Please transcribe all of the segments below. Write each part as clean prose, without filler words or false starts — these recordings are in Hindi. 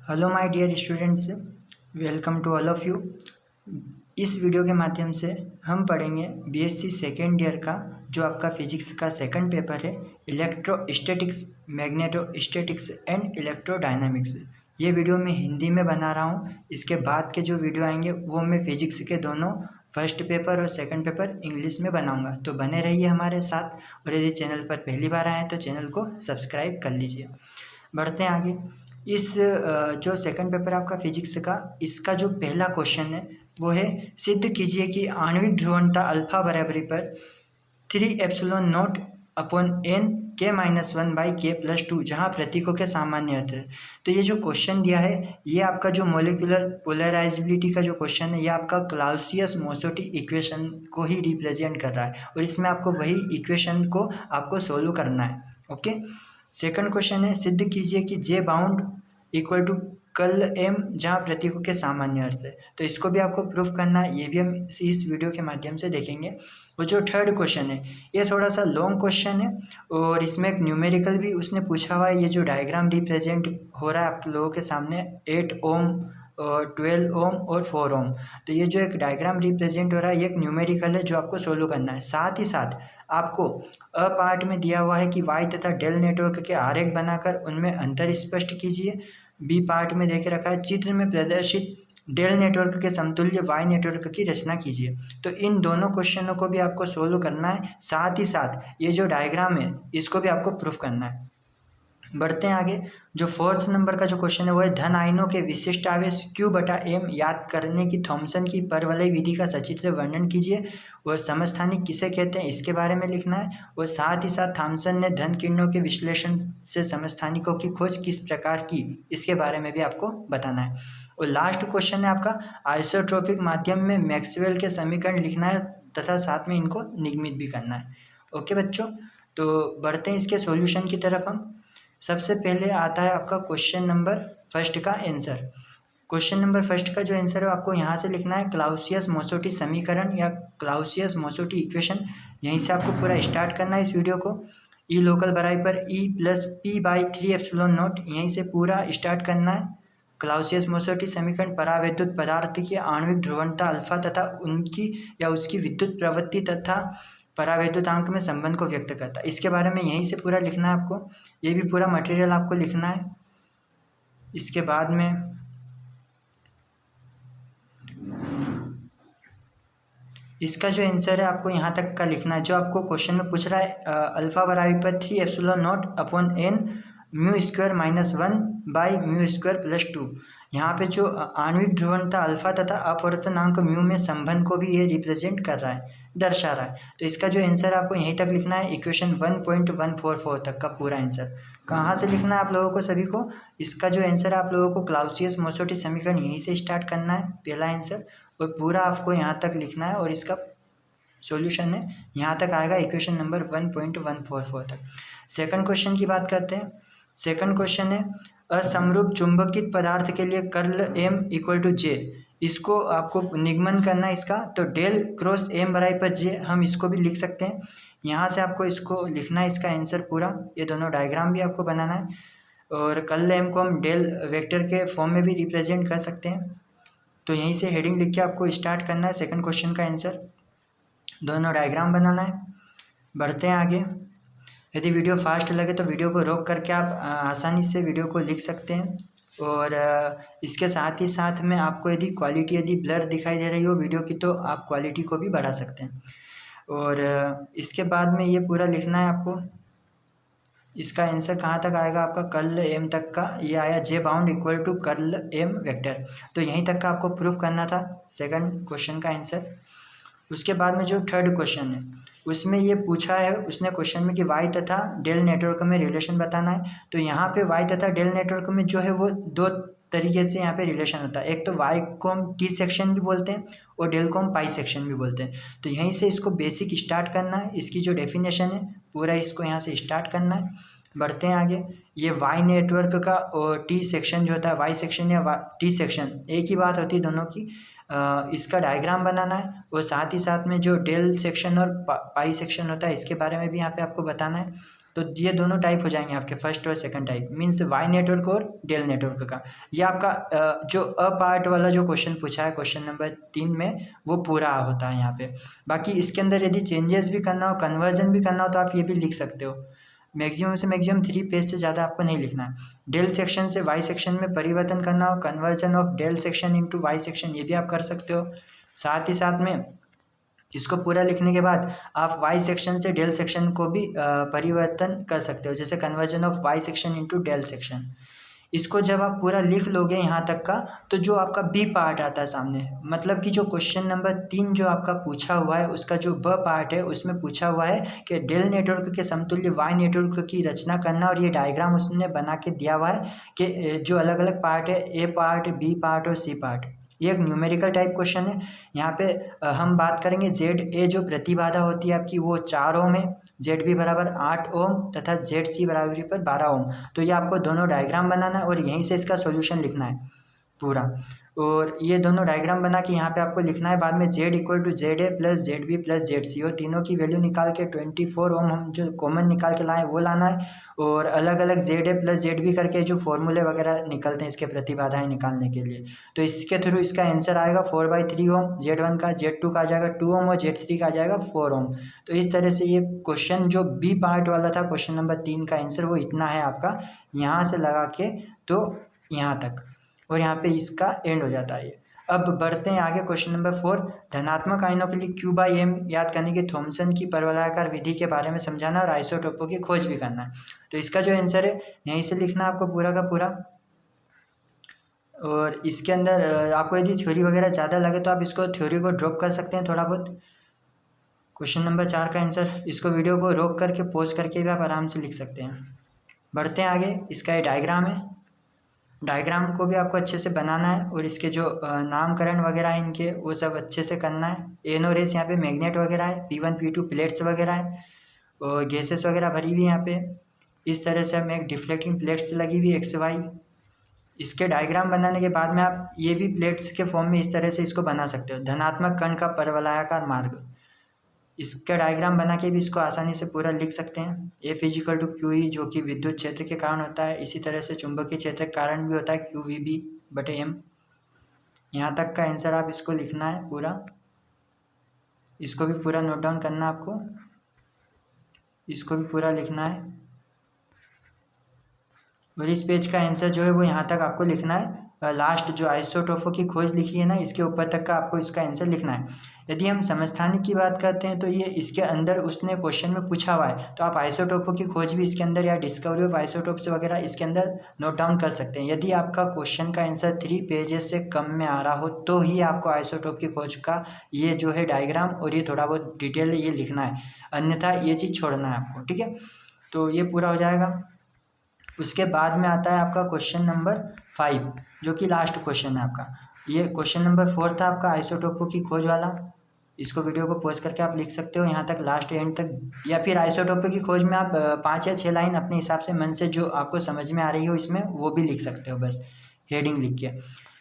Hello my dear students, welcome to all of you. इस वीडियो के माध्यम से हम पढ़ेंगे बीएससी सेकेंड ईयर का जो आपका फिजिक्स का सेकंड पेपर है, इलेक्ट्रोस्टैटिक्स, मैग्नेटोस्टैटिक्स एंड इलेक्ट्रोडायनामिक्स। ये वीडियो मैं हिंदी में बना रहा हूँ। इसके बाद के जो वीडियो आएंगे वो मैं फिजिक्स के दोनों फर्स्ट पेपर और सेकंड पेपर इंग्लिश में बनाऊंगा। तो बने रहिए हमारे साथ, और यदि चैनल पर पहली बार आए तो चैनल को सब्सक्राइब कर लीजिए। बढ़ते हैं आगे। इस जो सेकंड पेपर आपका फिजिक्स का, इसका जो पहला क्वेश्चन है वो है, सिद्ध कीजिए कि आणविक ध्रुवणता अल्फा बराबरी पर 3 एप्सिलॉन नॉट अपॉन एन के माइनस 1/k+2 जहाँ प्रतीकों के सामान्य अर्थ है। तो ये जो क्वेश्चन दिया है ये आपका जो मोलिकुलर पोलराइजेबिलिटी का जो क्वेश्चन है ये आपका क्लाउसियस-मोसोटी इक्वेशन को ही रिप्रेजेंट कर रहा है, और इसमें आपको वही इक्वेशन को आपको सोल्व करना है। ओके, सेकंड क्वेश्चन है, सिद्ध कीजिए कि जे बाउंड इक्वल टू कल एम जहाँ प्रतीकों के सामान्य अर्थ है। तो इसको भी आपको प्रूफ करना है, ये भी हम इस वीडियो के माध्यम से देखेंगे। और जो थर्ड क्वेश्चन है ये थोड़ा सा लॉन्ग क्वेश्चन है, और इसमें एक न्यूमेरिकल भी उसने पूछा हुआ है। ये जो डायग्राम रिप्रेजेंट हो रहा है आप लोगों के सामने 8 ओम, 12 ओम और 4 ओम। तो ये जो एक डायग्राम रिप्रेजेंट हो रहा है ये एक न्यूमेरिकल है जो आपको सोल्व करना है। साथ ही साथ आपको अ पार्ट में दिया हुआ है कि वाई तथा डेल नेटवर्क के आरेख बनाकर उनमें अंतर स्पष्ट कीजिए। बी पार्ट में देखे रखा है, चित्र में प्रदर्शित डेल नेटवर्क के समतुल्य वाई नेटवर्क की रचना कीजिए। तो इन दोनों क्वेश्चनों को भी आपको सोल्व करना है, साथ ही साथ ये जो डायग्राम है इसको भी आपको प्रूफ करना है। बढ़ते हैं आगे। जो फोर्थ नंबर का जो क्वेश्चन है वो है, धन आयनों के विशिष्ट आवेश Q/m याद करने की थॉमसन की परवलय विधि का सचित्र वर्णन कीजिए, और समस्थानिक किसे कहते हैं इसके बारे में लिखना है। और साथ ही साथ थॉमसन ने धन किरणों के विश्लेषण से समस्थानिकों की खोज किस प्रकार की, इसके बारे में भी आपको बताना है। और लास्ट क्वेश्चन है आपका, आइसोट्रोपिक माध्यम में मैक्सवेल के समीकरण लिखना है तथा साथ में इनको निगमित भी करना है। ओके बच्चों, तो बढ़ते हैं इसके सॉल्यूशन की तरफ हम। सबसे पहले आता है आपका क्वेश्चन नंबर फर्स्ट का आंसर। क्वेश्चन नंबर फर्स्ट का जो आंसर है आपको यहाँ से लिखना है क्लाउसियस-मोसोटी समीकरण या क्लाउसियस-मोसोटी इक्वेशन। यहीं से आपको पूरा स्टार्ट करना है इस वीडियो को। ई लोकल बराबर पर E + P/3 एप्सिलॉन नॉट, यहीं से पूरा स्टार्ट करना है। क्लाउसियस-मोसोटी समीकरण परावैद्युत पदार्थ की आणविक ध्रुवणता अल्फा तथा उनकी या उसकी विद्युत प्रवृत्ति तथा परावैद्युतांक में संबंध को व्यक्त करता है। इसके बारे में यहीं से पूरा लिखना है आपको, ये भी पूरा मटेरियल आपको लिखना है। इसके बाद में इसका जो आंसर है आपको यहाँ तक का लिखना है। जो आपको क्वेश्चन में पूछ रहा है, अल्फा बराबर पर 3 एप्सिलॉन नॉट अपॉन एन μ² - 1/μ² + 2। यहाँ पे जो आणविक ध्रुवणता अल्फा तथा अपवर्तनांक म्यू में संबंध को भी ये रिप्रेजेंट कर रहा है, दर्शा रहा है। तो इसका जो आंसर आपको यहीं तक लिखना है, इक्वेशन 1.144 तक का पूरा आंसर। कहाँ से लिखना है आप लोगों को सभी को? इसका जो आंसर आप लोगों को क्लाउसियस-मोसोटी समीकरण यहीं से स्टार्ट करना है, पहला आंसर, और पूरा आपको यहाँ तक लिखना है। और इसका सॉल्यूशन है यहाँ तक आएगा, इक्वेशन नंबर 1.144 तक। सेकंड क्वेश्चन की बात करते हैं। सेकंड क्वेश्चन है, असमरूप चुंबकित पदार्थ के लिए कर्ल M = J। इसको आपको निगमन करना है इसका। तो डेल क्रॉस M बराबर पर J, हम इसको भी लिख सकते हैं। यहाँ से आपको इसको लिखना है इसका आंसर पूरा। ये दोनों डायग्राम भी आपको बनाना है, और कर्ल M को हम डेल वेक्टर के फॉर्म में भी रिप्रेजेंट कर सकते हैं। तो यहीं से हेडिंग लिख के आपको स्टार्ट करना है सेकंड क्वेश्चन का आंसर, दोनों डायग्राम बनाना है। बढ़ते हैं आगे। यदि वीडियो फास्ट लगे तो वीडियो को रोक करके आप आसानी से वीडियो को लिख सकते हैं। और इसके साथ ही साथ में आपको यदि ब्लर दिखाई दे रही हो वीडियो की तो आप क्वालिटी को भी बढ़ा सकते हैं। और इसके बाद में ये पूरा लिखना है आपको। इसका आंसर कहाँ तक आएगा आपका? कर्ल M तक का ये आया, J bound equal to curl M vector. तो यहीं तक का आपको प्रूफ करना था सेकंड क्वेश्चन का आंसर। उसके बाद में जो थर्ड क्वेश्चन है उसमें ये पूछा है उसने क्वेश्चन में कि वाई तथा डेल नेटवर्क में रिलेशन बताना है। तो यहाँ पे वाई तथा डेल नेटवर्क में जो है वो दो तरीके से यहाँ पे रिलेशन होता है। एक तो वाई को हम टी सेक्शन भी बोलते हैं और डेल को हम पाई सेक्शन भी बोलते हैं। तो यहीं से इसको बेसिक स्टार्ट करना है, इसकी जो डेफिनेशन है पूरा इसको यहाँ से स्टार्ट करना है। बढ़ते हैं आगे। ये वाई नेटवर्क का और टी सेक्शन जो होता है, वाई सेक्शन या टी सेक्शन एक ही बात होती है दोनों की। इसका डायग्राम बनाना है, और साथ ही साथ में जो डेल सेक्शन और पाई सेक्शन होता है इसके बारे में भी यहाँ पे आपको बताना है। तो ये दोनों टाइप हो जाएंगे आपके, फर्स्ट और second type, means Y network और डेल नेटवर्क का। ये आपका जो अ पार्ट वाला जो क्वेश्चन पूछा है क्वेश्चन नंबर 3 में, वो पूरा होता है यहाँ पे। बाकी इसके अंदर यदि चेंजेस भी करना हो, कन्वर्जन भी करना हो, तो आप ये भी लिख सकते हो। मैक्सिमम से मैक्सिमम 3 पेज से ज़्यादा आपको नहीं लिखना है। डेल सेक्शन से वाई सेक्शन में परिवर्तन करना हो, conversion of del section into Y section, ये भी आप कर सकते हो। साथ ही साथ में इसको पूरा लिखने के बाद आप वाई सेक्शन से डेल सेक्शन को भी परिवर्तन कर सकते हो, जैसे conversion of Y section into del section. इसको जब आप पूरा लिख लोगे यहाँ तक का, तो जो आपका बी पार्ट आता है सामने, मतलब कि जो क्वेश्चन नंबर 3 जो आपका पूछा हुआ है उसका जो ब पार्ट है उसमें पूछा हुआ है कि डेल नेटवर्क के समतुल्य वाई नेटवर्क की रचना करना, और ये डायग्राम उसने बना के दिया हुआ है कि जो अलग अलग पार्ट है, ए पार्ट, बी पार्ट और सी पार्ट। ये एक न्यूमेरिकल टाइप क्वेश्चन है। यहाँ पे हम बात करेंगे जेड ए जो प्रतिबाधा होती है आपकी वो 4 ओम है, जेड बी बराबर 8 ओम तथा जेड सी बराबरी पर 12 ओम। तो ये आपको दोनों डायग्राम बनाना है और यहीं से इसका सॉल्यूशन लिखना है पूरा। और ये दोनों डायग्राम बना के यहाँ पे आपको लिखना है बाद में Z equal to Z A plus Z B plus Z C, और तीनों की वैल्यू निकाल के 24 ओम हम जो कॉमन निकाल के लाएँ वो लाना है, और अलग अलग Z A plus Z B करके जो फॉर्मूले वगैरह निकलते हैं इसके प्रतिबाधाएं निकालने के लिए, तो इसके थ्रू इसका आंसर आएगा 4/3 ओम जेड वन का, जेड टू का आ जाएगा 2 ओम और जेड थ्री का आ जाएगा 4 ओम। तो इस तरह से ये क्वेश्चन जो बी पार्ट वाला था क्वेश्चन नंबर 3 का आंसर वो इतना है आपका, यहाँ से लगा के तो यहाँ तक, और यहाँ पे इसका एंड हो जाता है ये। अब बढ़ते हैं आगे क्वेश्चन नंबर 4, धनात्मक आयनों के लिए Q बाई एम याद करने की थॉमसन की परवलयाकार विधि के बारे में समझाना और आइसोटोपों की खोज भी करना है। तो इसका जो आंसर है यहीं से लिखना है आपको पूरा का पूरा। और इसके अंदर आपको यदि थ्योरी वगैरह ज़्यादा लगे तो आप इसको थ्योरी को ड्रॉप कर सकते हैं थोड़ा बहुत। क्वेश्चन नंबर 4 का आंसर, इसको वीडियो को रोक करके पॉज करके भी आप आराम से लिख सकते हैं। बढ़ते हैं आगे, इसका ये डायग्राम है, डायग्राम को भी आपको अच्छे से बनाना है और इसके जो नामकरण वगैरह है इनके वो सब अच्छे से करना है। एनो रेस यहाँ पे मैग्नेट वगैरह है, P1 P2 प्लेट्स वगैरह है और गैसेस वगैरह भरी हुई यहाँ पे। इस तरह से हमें एक डिफ्लेक्टिंग प्लेट्स लगी हुई एक्स वाई। इसके डायग्राम बनाने के बाद में आप ये भी प्लेट्स के फॉर्म में इस तरह से इसको बना सकते हो, धनात्मक कण का परवलयाकार मार्ग। इसका डायग्राम बना के भी इसको आसानी से पूरा लिख सकते हैं। A physical to Q E जो कि विद्युत क्षेत्र के कारण होता है, इसी तरह से चुंबकीय क्षेत्र के कारण भी होता है क्यू वी बी बटे एम। यहाँ तक का आंसर आप इसको लिखना है पूरा, इसको भी पूरा नोट डाउन करना है आपको, इसको भी पूरा लिखना है। और इस पेज का आंसर जो है वो यहाँ तक आपको लिखना है। लास्ट जो आइसोटोपों की खोज लिखी है ना, इसके ऊपर तक का आपको इसका आंसर लिखना है। यदि हम समस्थानिक की बात करते हैं तो ये इसके अंदर उसने क्वेश्चन में पूछा हुआ है, तो आप आइसोटोपों की खोज भी इसके अंदर या डिस्कवरी ऑफ आइसोटोप्स वगैरह इसके अंदर नोट डाउन कर सकते हैं। यदि आपका क्वेश्चन का आंसर 3 पेजेस से कम में आ रहा हो तो ही आपको आइसोटोप की खोज का ये जो है डायग्राम और ये थोड़ा बहुत डिटेल ये लिखना है, अन्यथा ये चीज़ छोड़ना है आपको, ठीक है। तो ये पूरा हो जाएगा। उसके बाद में आता है आपका क्वेश्चन नंबर 5 जो कि लास्ट क्वेश्चन है आपका। ये क्वेश्चन नंबर 4 था आपका आइसोटोपों की खोज वाला। इसको वीडियो को पॉज करके आप लिख सकते हो यहाँ तक लास्ट एंड तक, या फिर आइसोटोपों की खोज में आप 5 या 6 लाइन अपने हिसाब से मन से जो आपको समझ में आ रही हो इसमें वो भी लिख सकते हो, बस हेडिंग लिख के।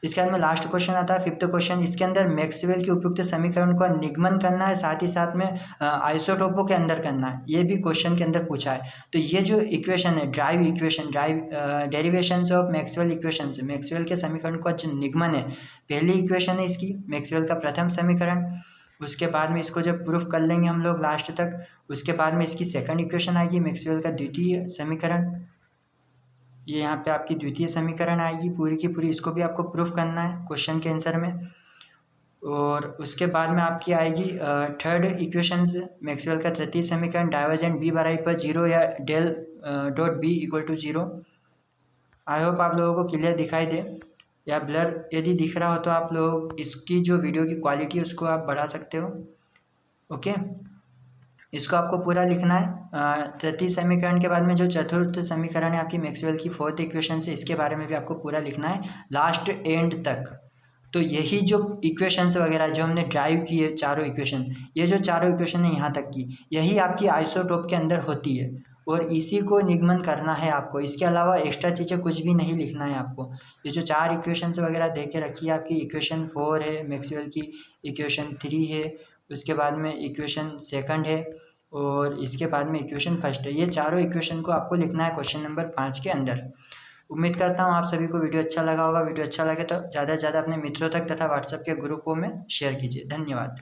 इसके बाद में लास्ट क्वेश्चन आता है 5th क्वेश्चन। इसके अंदर मैक्सवेल के उपयुक्त समीकरण का निगमन करना है, साथ ही साथ में आइसोटोपों के अंदर करना है, ये भी क्वेश्चन के अंदर पूछा है। तो ये जो इक्वेशन है drive equation, derivations of Maxwell equation, Maxwell के समीकरण का जो निगमन है, पहली इक्वेशन है इसकी मैक्सवेल का प्रथम समीकरण। उसके बाद में इसको जब प्रूफ कर लेंगे हम लोग लास्ट तक, उसके बाद में इसकी सेकंड इक्वेशन आएगी मैक्सवेल का द्वितीय समीकरण। ये यहाँ पे आपकी द्वितीय समीकरण आएगी पूरी की पूरी, इसको भी आपको प्रूफ करना है क्वेश्चन के आंसर में। और उसके बाद में आपकी आएगी थर्ड इक्वेशंस, मैक्सवेल का तृतीय समीकरण, डाइवर्जेंट बी बराबर पर 0 या del dot B equal to 0। I hope आप लोगों को क्लियर दिखाई दे, या ब्लर यदि दिख रहा हो तो आप लोग इसकी जो वीडियो की क्वालिटी है उसको आप बढ़ा सकते हो, ओके। इसको आपको पूरा लिखना है। तृतीय समीकरण के बाद में जो चतुर्थ समीकरण है आपकी मैक्सवेल की 4th इक्वेशन से, इसके बारे में भी आपको पूरा लिखना है लास्ट एंड तक। तो यही जो इक्वेशंस वगैरह जो हमने ड्राइव की है चारों इक्वेशन, ये जो चारों इक्वेशन है यहाँ तक की, यही आपकी आइसोटोप के अंदर होती है और इसी को निगमन करना है आपको। इसके अलावा एक्स्ट्रा चीज़ें कुछ भी नहीं लिखना है आपको। ये जो 4 इक्वेशंस वगैरह दे के रखी है आपकी, इक्वेशन 4 है मैक्सवेल की, इक्वेशन 3 है, उसके बाद में इक्वेशन सेकंड है, और इसके बाद में इक्वेशन फर्स्ट है। ये चारों इक्वेशन को आपको लिखना है क्वेश्चन नंबर 5 के अंदर। उम्मीद करता हूँ आप सभी को वीडियो अच्छा लगा होगा। वीडियो अच्छा लगे तो ज़्यादा से ज़्यादा अपने मित्रों तक तथा व्हाट्सएप के ग्रुपों में शेयर कीजिए। धन्यवाद।